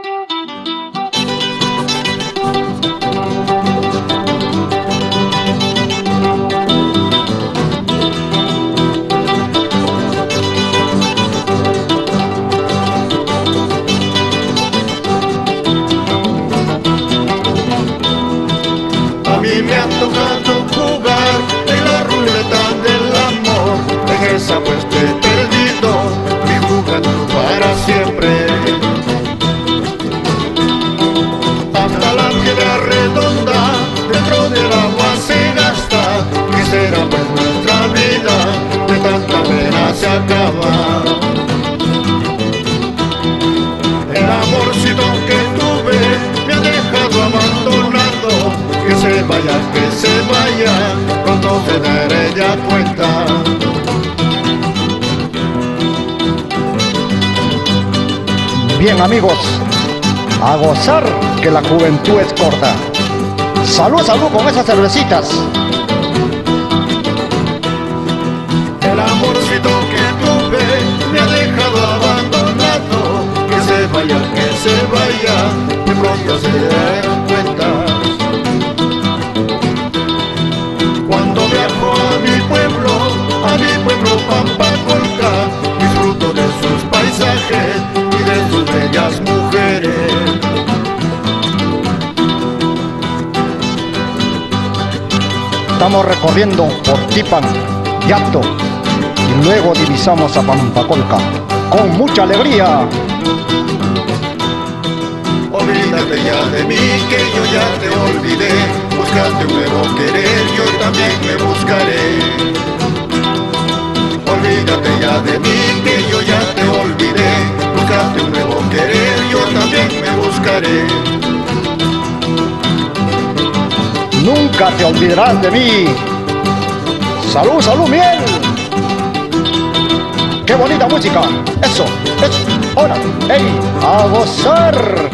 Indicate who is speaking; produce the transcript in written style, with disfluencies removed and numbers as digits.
Speaker 1: A mí me ha tocado jugar en la ruleta del amor. En esa apuesta he perdido mi juventud para siempre. Hasta la piedra redonda dentro del agua se gasta. ¿Qué será pues nuestra vida? De tanta pena se acaba. El amorcito que tuve me ha dejado abandonado. Que se vaya, pronto se daré ya cuenta.
Speaker 2: Bien, amigos, a gozar que la juventud es corta. Salud, salud con esas cervecitas.
Speaker 1: El amorcito que tuve me ha dejado abandonado. Que se vaya, de pronto se darán cuenta. Cuando viajo a mi pueblo Pampacolca, disfruto de sus paisajes y de sus bellas mujeres.
Speaker 2: Estamos recorriendo por Tipan, Yato, y luego divisamos a Pampacolca con mucha alegría.
Speaker 1: Olvídate ya de mí, que yo ya te olvidé. Búscate un nuevo querer, yo también me buscaré. Olvídate ya de mí, que yo ya te olvidé. Búscate un nuevo querer, yo también me buscaré.
Speaker 2: Nunca te olvidarás de mí. Salud, salud, miel. Qué bonita música. Eso, ahora, ey, a gozar.